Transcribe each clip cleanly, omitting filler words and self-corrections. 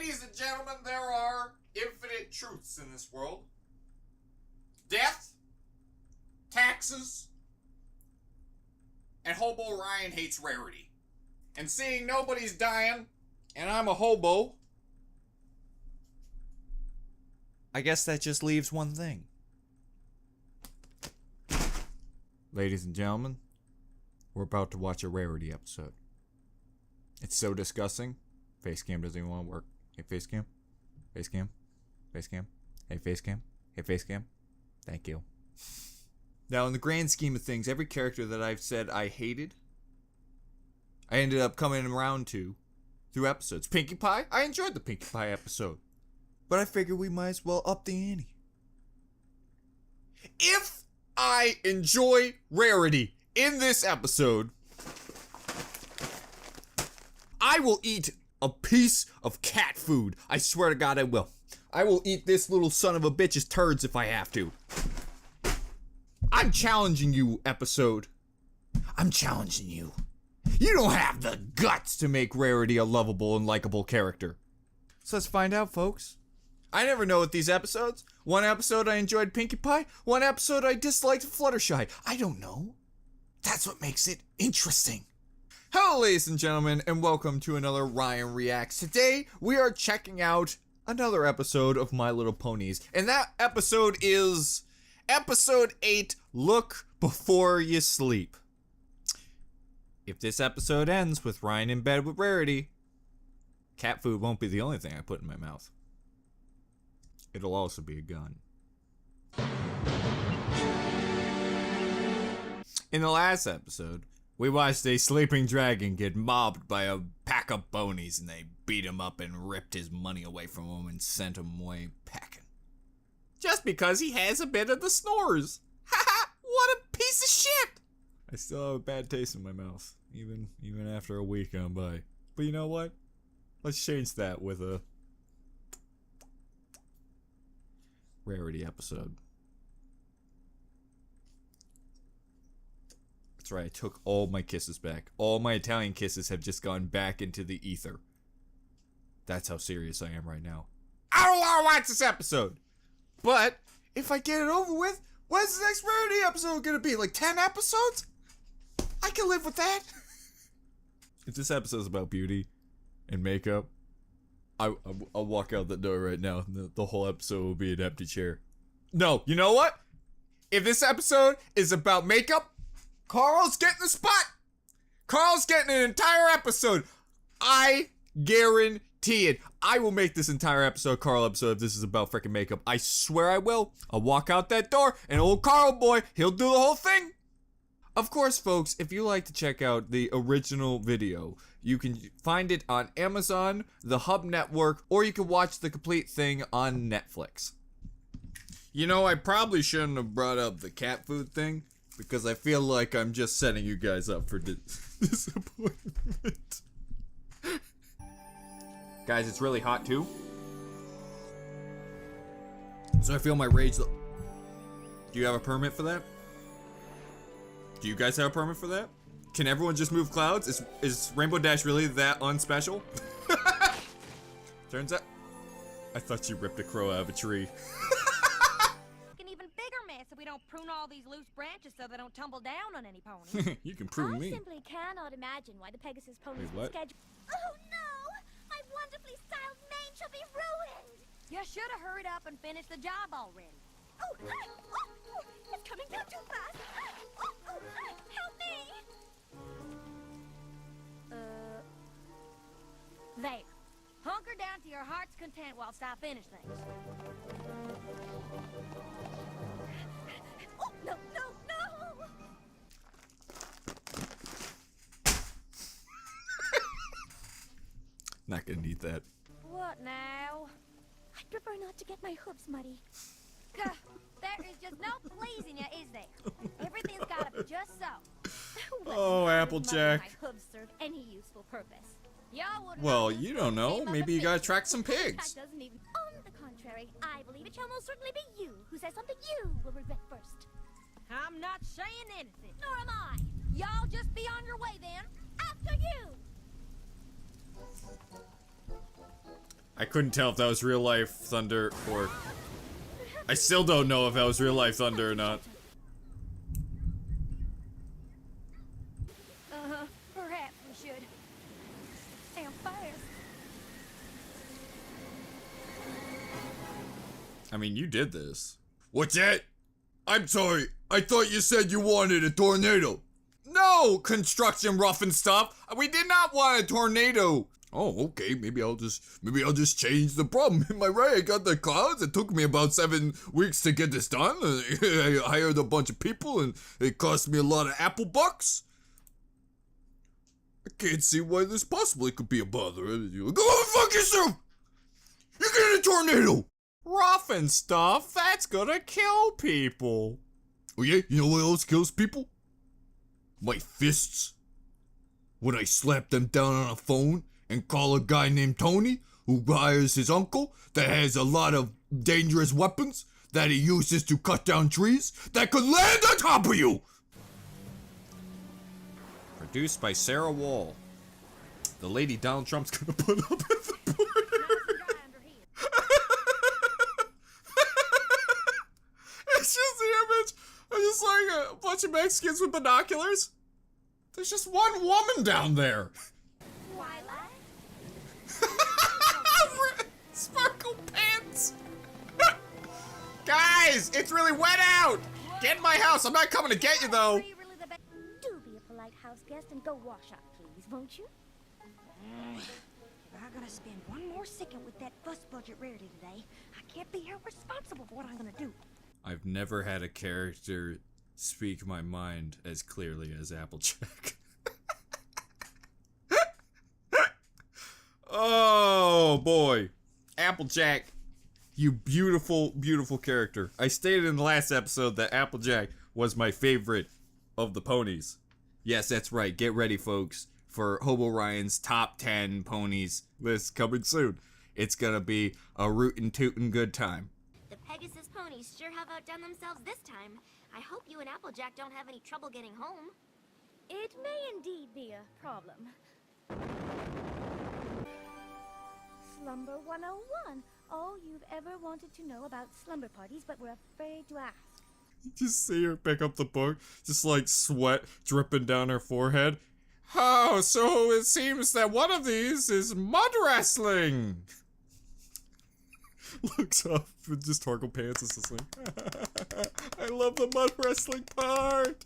Ladies and gentlemen, there are infinite truths in this world. Death, taxes, and Hobo Ryan hates rarity. And seeing nobody's dying, and I'm a hobo, I guess that just leaves one thing. Ladies and gentlemen, we're about to watch a rarity episode. It's so disgusting. Facecam doesn't even want to work. Hey, facecam. Facecam. Facecam. Hey, facecam. Hey, facecam. Thank you. Now, in the grand scheme of things, every character that I've said I hated, I ended up coming around to through episodes. Pinkie Pie, I enjoyed the Pinkie Pie episode. But I figured we might as well up the ante. If I enjoy rarity in this episode, I will eat a piece of cat food. I swear to God I will. I will eat this little son of a bitch's turds if I have to. I'm challenging you, episode. I'm challenging you. You don't have the guts to make Rarity a lovable and likable character. So let's find out, folks. I never know with these episodes. One episode I enjoyed Pinkie Pie, one episode I disliked Fluttershy. I don't know. That's what makes it interesting. Hello, ladies and gentlemen, and welcome to another Ryan Reacts. Today, we are checking out another episode of My Little Ponies, and that episode is Episode 8, Look Before You Sleep. If this episode ends with Ryan in bed with Rarity, cat food won't be the only thing I put in my mouth. It'll also be a gun. In the last episode, we watched a sleeping dragon get mobbed by a pack of bonies, and they beat him up and ripped his money away from him and sent him away packing. Just because he has a bit of the snores. Haha, what a piece of shit! I still have a bad taste in my mouth, even after a week gone by. But you know what? Let's change that with a Rarity episode. That's right, I took all my kisses back. All my Italian kisses have just gone back into the ether. That's how serious I am right now. I don't want to watch this episode! But, if I get it over with, when's the next Rarity episode gonna be? Like 10 episodes? I can live with that. If this episode's about beauty and makeup, I'll walk out the door right now. The whole episode will be an empty chair. No, you know what? If this episode is about makeup, Carl's getting the spot. Carl's getting an entire episode. I guarantee it. I will make this entire episode Carl episode if this is about freaking makeup. I swear I will. I'll walk out that door and old Carl boy, he'll do the whole thing. Of course, folks, if you like to check out the original video, you can find it on Amazon, the Hub Network, or you can watch the complete thing on Netflix. You know, I probably shouldn't have brought up the cat food thing, because I feel like I'm just setting you guys up for disappointment. Guys, it's really hot too. So I feel my rage. Do you have a permit for that? Do you guys have a permit for that? Can everyone just move clouds? Is Rainbow Dash really that unspecial? Turns out, I thought you ripped a crow out of a tree. An even bigger mess if we don't prune all these loose branches so they don't tumble down on any pony. You can prune me. I simply cannot imagine why the Pegasus ponies Wait, what? schedule. Oh no! My wonderfully styled mane shall be ruined! You should have hurried up and finished the job already. Oh, hi! Oh, it's coming down too fast! Oh, hi! Help me! There. Hunker down to your heart's content whilst I finish things. Oh, no, no, no! Not gonna need that. What now? I'd prefer not to get my hooves muddy. There is just no pleasing you, is there? Everything's gotta be just so. Oh, Applejack. My hooves serve any useful purpose. Y'all wouldn't Well, know this you don't know. name of Maybe the you gotta pig. track some That pigs. doesn't even. On the contrary, I believe it shall most certainly be you who says something you will regret first. I'm not saying anything. Nor am I. Y'all just be on your way then. After you. I couldn't tell if that was real life thunder or... I still don't know if that was real life thunder or not. Perhaps we should. Damn fast. I mean, you did this. What's that? I'm sorry. I thought you said you wanted a tornado. No, construction rough and stuff. We did not want a tornado. Oh, okay. Maybe I'll just change the problem. Am I right? I got the clouds. It took me about 7 weeks to get this done. I hired a bunch of people and it cost me a lot of apple bucks. I can't see why this possibly could be a bother. Go fuck yourself! You're getting a tornado! Rough and stuff, that's gonna kill people. Oh yeah? You know what else kills people? My fists. When I slap them down on a phone and call a guy named Tony who hires his uncle that has a lot of dangerous weapons that he uses to cut down trees that could land on top of you! Produced by Sarah Wall. The lady Donald Trump's gonna put up at the border. It's just the image of just like a bunch of Mexicans with binoculars. There's just one woman down there. Twilight? Sparkle pants. Guys, it's really wet out. Get in my house. I'm not coming to get you though. Are you really the best? Do be a polite house guest and go wash up, please, won't you? If I'm gonna spend one more second with that bus budget rarity today, I can't be held responsible for what I'm gonna do. I've never had a character speak my mind as clearly as Applejack. Oh boy, Applejack, you beautiful, beautiful character. I stated in the last episode that Applejack was my favorite of the ponies. Yes, that's right. Get ready, folks, for Hobo Ryan's top 10 ponies list coming soon. It's gonna be a rootin' tootin' good time. The Pegasus ponies sure have outdone themselves this time. I hope you and Applejack don't have any trouble getting home. It may indeed be a problem. Slumber 101. All you've ever wanted to know about slumber parties but were afraid to ask. Just see her pick up the book, just like sweat dripping down her forehead. Oh, so it seems that one of these is mud wrestling. Looks up and just Torgle Pants is just like, I love the mud wrestling part.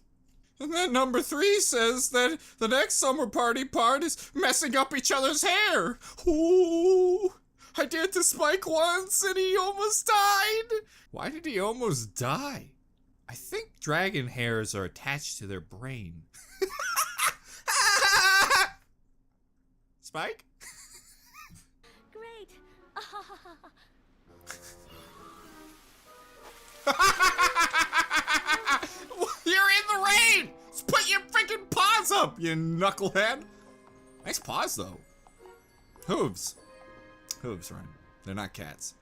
And then number 3 says that the next summer party part is messing up each other's hair. Ooh, I did to Spike once and he almost died. Why did he almost die? I think dragon hairs are attached to their brain. Spike? Great. You're in the rain! Just put your freaking paws up, you knucklehead! Nice paws, though. Hooves. Hooves, Ryan. They're not cats.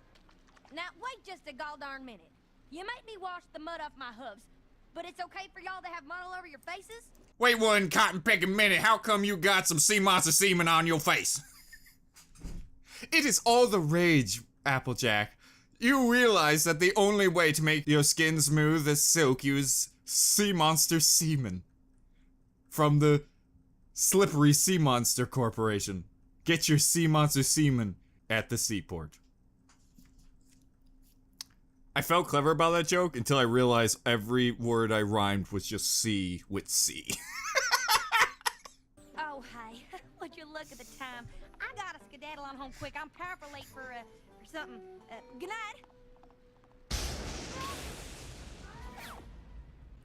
Now, wait just a goldarn minute. You make me wash the mud off my hooves, but it's okay for y'all to have mud all over your faces? Wait one cotton-picking minute. How come you got some sea monster semen on your face? It is all the rage, Applejack. You realize that the only way to make your skin smooth as silk, use sea monster semen. From the Slippery Sea Monster Corporation. Get your sea monster semen at the seaport. I felt clever about that joke until I realized every word I rhymed was just sea with C. Oh, hey. Would you look at the time? I gotta skedaddle on home quick. I'm powerful late for something. Good night.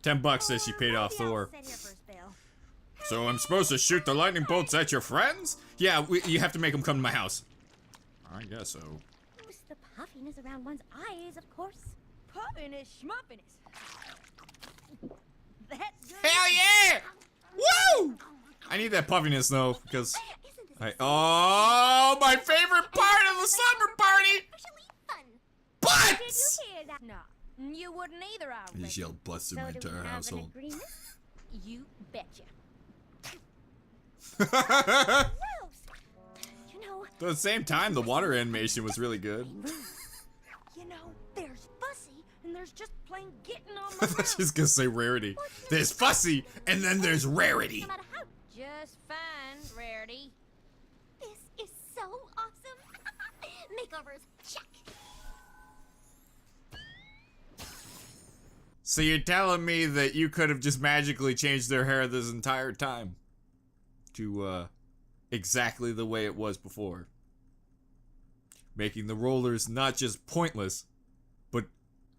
$10 says she paid off Maybe I'll Thor. sit here for a spell. So I'm supposed to shoot the lightning bolts at your friends? Yeah, you have to make them come to my house. I guess so. Boost the puffiness around one's eyes, of course. Puffiness, schmuffiness. That's good. Hell yeah! Woo! I need that puffiness though, because Isn't this oh, my favorite part of the slumber party! actually fun? Did Butts! you hear that? No, you wouldn't either, I I reckon. just yelled butts through So my do we entire have household. an agreement? You betcha. Gross. You know, But at the same time, the water animation was really good. You know, there's Fussy, and there's just plain getting on I my thought nerves. she was gonna say Rarity. There's Fussy, and then there's Rarity. No matter how. Just fine, Rarity. This is so awesome. Makeovers, check. So you're telling me that you could have just magically changed their hair this entire time to exactly the way it was before, making the rollers not just pointless, but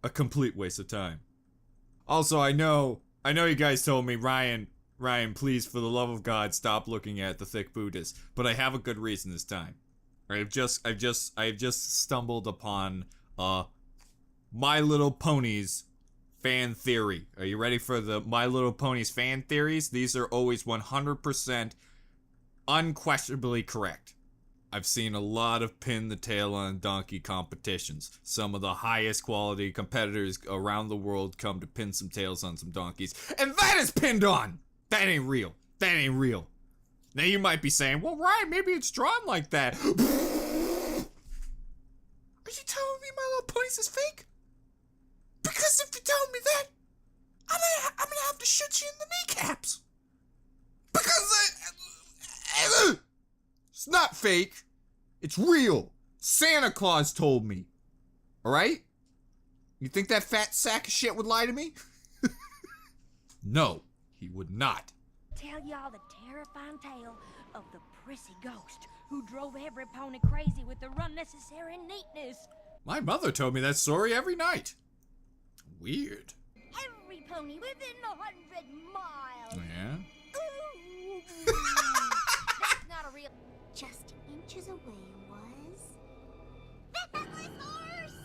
a complete waste of time. Also, I know you guys told me, Ryan, please, for the love of God, stop looking at the thick Buddhas. But I have a good reason this time. I've just stumbled upon My Little Ponies fan theory. Are you ready for the My Little Ponies fan theories? These are always 100% unquestionably correct. I've seen a lot of pin the tail on donkey competitions. Some of the highest quality competitors around the world come to pin some tails on some donkeys. And that is pinned on! That ain't real. That ain't real. Now you might be saying, well, Ryan, maybe it's drawn like that. Are you telling me My Little Ponies is fake? Because if you tell me that, I'm gonna have to shoot you in the kneecaps. Because it's not fake. It's real. Santa Claus told me. Alright? You think that fat sack of shit would lie to me? No, he would not. Tell y'all the terrifying tale of the prissy ghost who drove every pony crazy with their unnecessary neatness. My mother told me that story every night. Weird. Every pony within 100 miles. Yeah? Ooh. That's not a real. Just inches away was. The Headless Horse!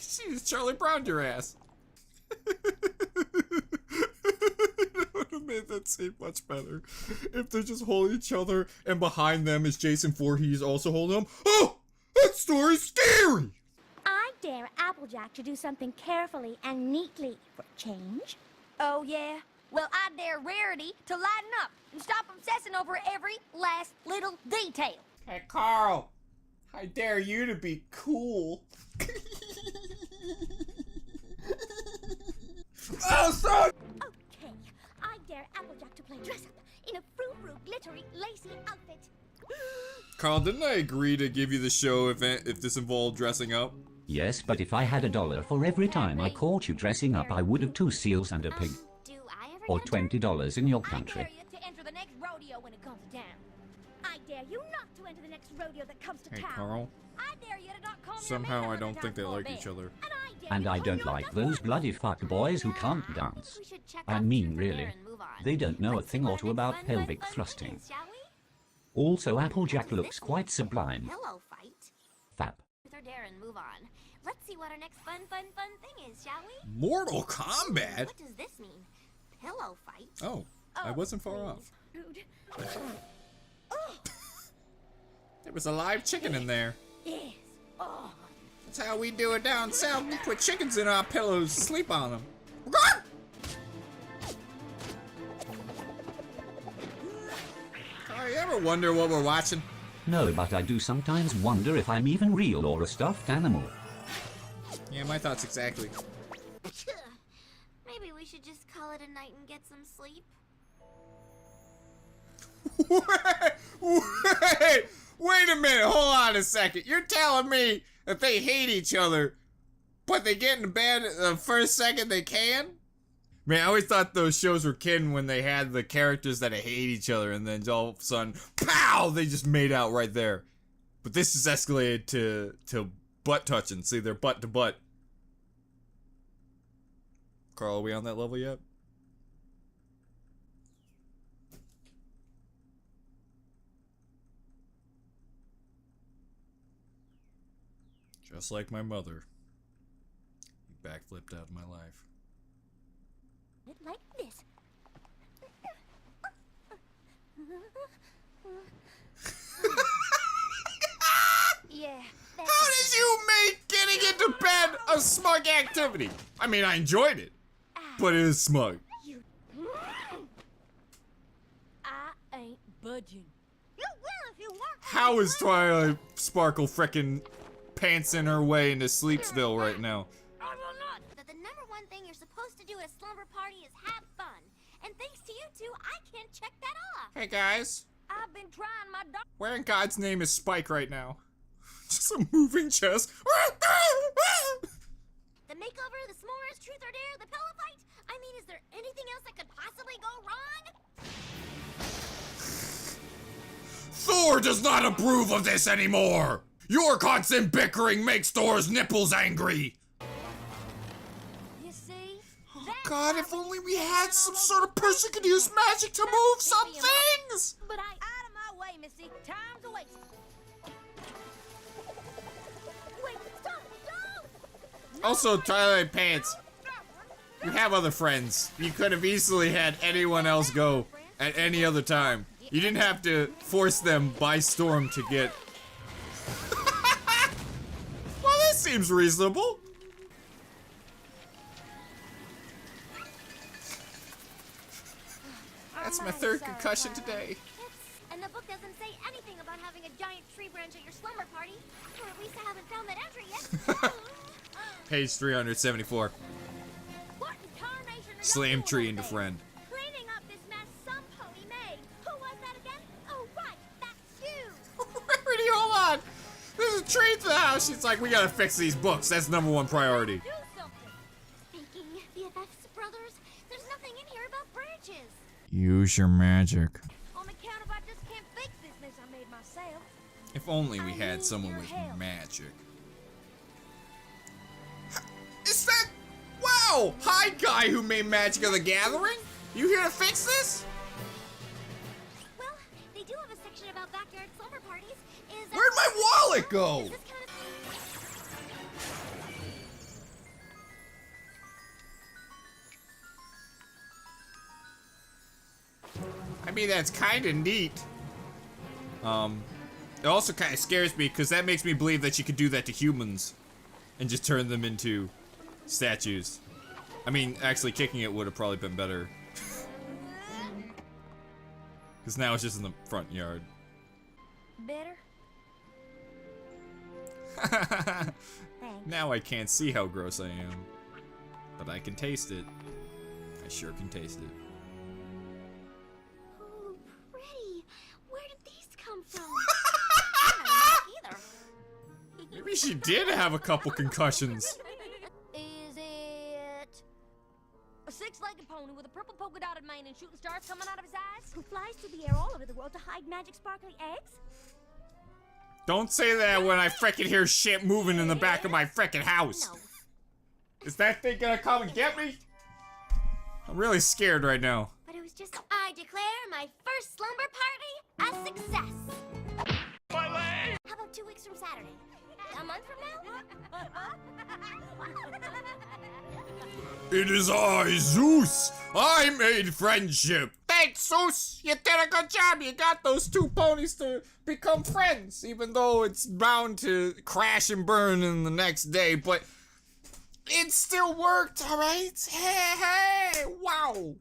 She just Charlie Browned your ass. It would have made that scene much better if they're just holding each other and behind them is Jason Voorhees also holding them. Oh! That story's scary! I dare Applejack to do something carefully and neatly for change. Oh, yeah? Well, I dare Rarity to lighten up and stop obsessing over every last little detail. Hey, Carl. I dare you to be cool. Oh, son! Okay, I dare Applejack to play dress-up in a frou-frou, glittery, lacy outfit. Carl, didn't I agree to give you the show if this involved dressing up? Yes, but if I had $1 for every time I caught you dressing up, I would have 2 seals and a pig. Do I ever Or get $20 in your I dare country. you to enter the next rodeo when it comes to town. I dare you not to enter the next rodeo that comes to Hey, town. Carl. I dare you to not call me a Somehow man I over don't the think they dance like floor each bed. other. And I don't like those bloody fuck boys who can't dance. We should check I off mean, Truth or Dare really. and move on. They don't know a Let's see thing what or our two next about fun pelvic thing thrusting. is, shall we? Also, Applejack looks quite sublime. Pillow fight. Fap. Truth or Dare and move on. Let's see what our next fun thing is, shall we? Mortal Kombat? What does this mean? Pillow fight? Oh, I wasn't far off. Rude. There was a live chicken in there. Yes. Oh. That's how we do it down south. We put chickens in our pillows, sleep on them. Oh, you ever wonder what we're watching? No, but I do sometimes wonder if I'm even real or a stuffed animal. Yeah, my thoughts exactly. Maybe we should just call it a night and get some sleep. Wait a minute, hold on a second. You're telling me that they hate each other, but they get in bed the first second they can? Man, I always thought those shows were kidding when they had the characters that hate each other and then all of a sudden, pow, they just made out right there. But this is escalated to butt touching. See, they're butt to butt. Carl, are we on that level yet? Just like my mother. He backflipped out of my life. Like this. Yeah. How did you make getting into bed a smug activity? I mean, I enjoyed it, but it is smug. budging. You will if you want. How is Twilight Sparkle frickin' pantsing her way into Sleepsville right now? I will not. That the number one thing you're supposed to do at a slumber party is have fun. And thanks to you two, I can't check that off. Hey guys, I've been trying my darn. where in God's name is Spike right now? Just a moving chest. The makeover, the s'mores, truth or dare, the pillow fight. I mean, is there anything else that could possibly go wrong? Thor does not approve of this anymore! Your constant bickering makes Thor's nipples angry! You see? Oh God, if only we had some sort of person who could use magic to move some things! But out of my way, Missy. Time's a waste. Wait, stop, don't! Also, Twilight Pants, you have other friends. You could have easily had anyone else go at any other time. You didn't have to force them by storm to get... Well, that seems reasonable. That's my third concussion today. And the book doesn't say anything about having a giant tree branch at your slumber party. Or at least I haven't found that entry yet. Page 374. What in tarnation are Slam you doing tree over into there? friend. Cleaning up this mess some pony made. Who was that again? Oh, right, that's you. Rarity, hold on. There's a tree to the house. She's like, we gotta fix these books. That's number one priority. Do something. Speaking BFFs, brothers, there's nothing in here about branches. Use your magic. On account of I just can't fix this mess I made myself. If only we I had need someone your with help. magic. Is that... Wow! Hi, guy who made Magic of the Gathering? You here to fix this? Well, they do have a section about backyard slumber parties. Where'd my wallet go? Is this kind of... I mean, that's kind of neat. It also kind of scares me because that makes me believe that you could do that to humans and just turn them into statues. I mean, actually kicking it would have probably been better. Because now it's just in the front yard. Better? Now I can't see how gross I am. But I can taste it. I sure can taste it. Oh, pretty. Where did these come from? I don't know either. Maybe she did have a couple concussions. Is it a six-legged pony with a purple polka-dotted mane and shooting stars coming out of his eyes? Who flies through the air all over the world to hide magic sparkly eggs? Don't say that when I frickin' hear shit moving in the back of my frickin' house. No. Is that thing gonna come and get me? I'm really scared right now. But it was just... I declare my first slumber party a success. My leg! How about 2 weeks from Saturday? A month from now? It is I, Zeus! I made friendship! Thanks, Zeus! You did a good job! You got those two ponies to become friends, even though it's bound to crash and burn in the next day, but it still worked, alright? Hey, wow!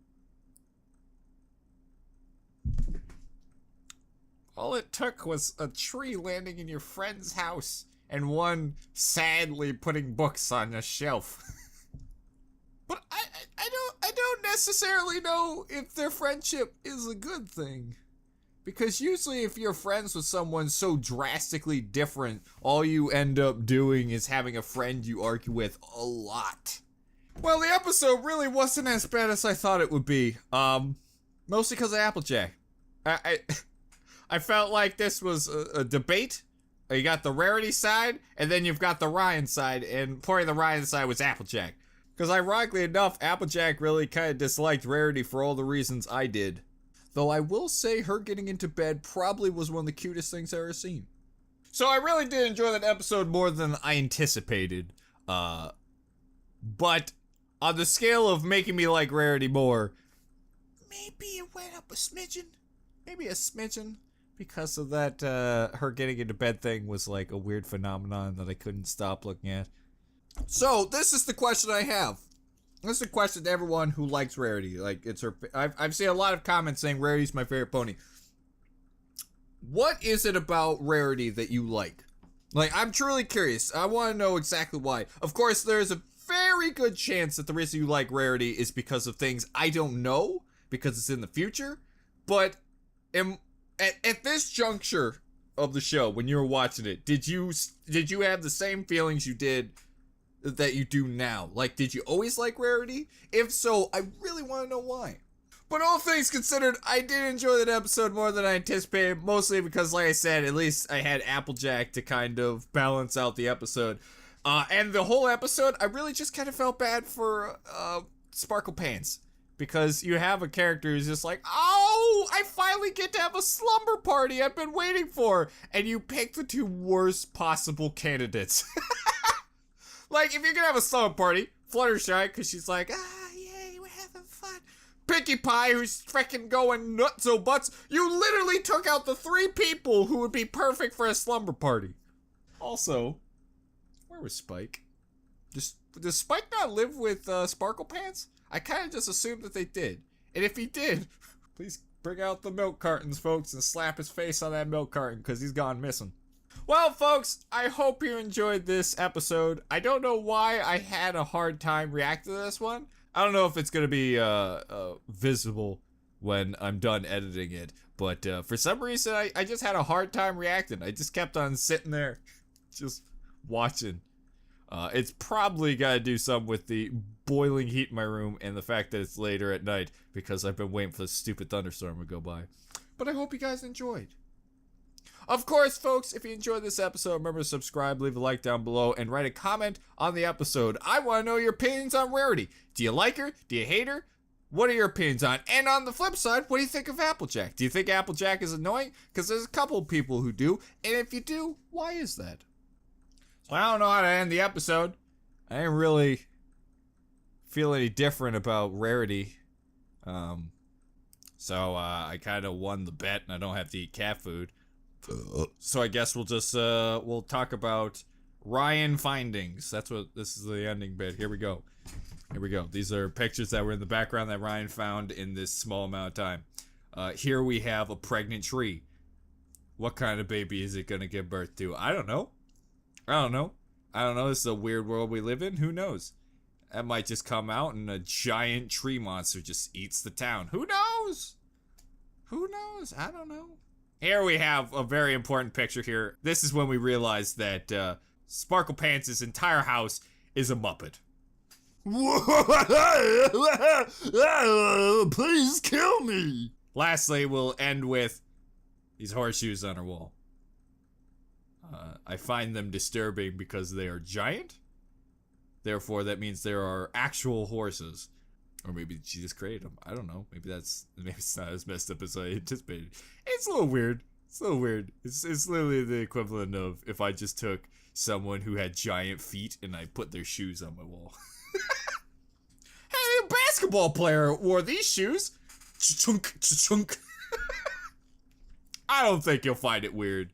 All it took was a tree landing in your friend's house and one sadly putting books on a shelf. But I don't necessarily know if their friendship is a good thing. Because usually if you're friends with someone so drastically different, all you end up doing is having a friend you argue with a lot. Well, the episode really wasn't as bad as I thought it would be. Mostly because of Applejack. I felt like this was a debate. You got the Rarity side, and then you've got the Ryan side, and part of the Ryan side was Applejack. Because ironically enough, Applejack really kind of disliked Rarity for all the reasons I did. Though I will say her getting into bed probably was one of the cutest things I've ever seen. So I really did enjoy that episode more than I anticipated. But on the scale of making me like Rarity more, maybe it went up a smidgen. Maybe a smidgen. Because of that, her getting into bed thing was like a weird phenomenon that I couldn't stop looking at. So, this is the question I have. This is a question to everyone who likes Rarity. Like, it's her... I've seen a lot of comments saying Rarity's my favorite pony. what is it about Rarity that you like? Like, I'm truly curious. I want to know exactly why. Of course, there's a very good chance that the reason you like Rarity is because of things I don't know, because it's in the future. But at this juncture of the show, when you were watching it, did you have the same feelings you did that you do now? Like, did you always like Rarity? If so, I really want to know why. But all things considered, I did enjoy that episode more than I anticipated, mostly because, like I said, at least I had Applejack to kind of balance out the episode. And the whole episode, I really just kind of felt bad for Sparkle Pants. Because you have a character who's just like, oh, I finally get to have a slumber party I've been waiting for. And you pick the two worst possible candidates. Like, if you're gonna have a slumber party, Fluttershy, because she's like, yay, we're having fun. Pinkie Pie, who's freaking going nutso butts. You literally took out the 3 people who would be perfect for a slumber party. Also, where was Spike? Does Spike not live with Sparkle Pants? I kind of just assumed that they did. And if he did, please bring out the milk cartons, folks, and slap his face on that milk carton, because he's gone missing. Well, folks, I hope you enjoyed this episode. I don't know why I had a hard time reacting to this one. I don't know if it's going to be visible when I'm done editing it. But for some reason, I just had a hard time reacting. I just kept on sitting there, just watching. It's probably got to do something with the boiling heat in my room and the fact that it's later at night because I've been waiting for the stupid thunderstorm to go by. But I hope you guys enjoyed. Of course, folks, if you enjoyed this episode, remember to subscribe, leave a like down below, and write a comment on the episode. I want to know your opinions on Rarity. Do you like her? Do you hate her? What are your opinions on? And on the flip side, what do you think of Applejack? Do you think Applejack is annoying? Because there's a couple people who do, and if you do, why is that? So I don't know how to end the episode. I didn't really feel any different about Rarity. So I kind of won the bet, and I don't have to eat cat food. So I guess we'll just we'll talk about Ryan findings. That's what this is, the ending bit. Here we go. Here we go. These are pictures that were in the background that Ryan found in this small amount of time. Here we have a pregnant tree. What kind of baby is it gonna give birth to? I don't know. I don't know. This is a weird world we live in. Who knows? That might just come out and a giant tree monster just eats the town. Who knows? Who knows? I don't know. Here we have a very important picture here. This is when we realize that Sparkle Pants' entire house is a Muppet. Please kill me. Lastly, we'll end with these horseshoes on her wall. I find them disturbing because they are giant. Therefore, that means there are actual horses. Or maybe she just created them. I don't know. Maybe it's not as messed up as I anticipated. It's a little weird. It's literally the equivalent of if I just took someone who had giant feet and I put their shoes on my wall. Hey, a basketball player wore these shoes. Cha-chunk, cha-chunk. I don't think you'll find it weird.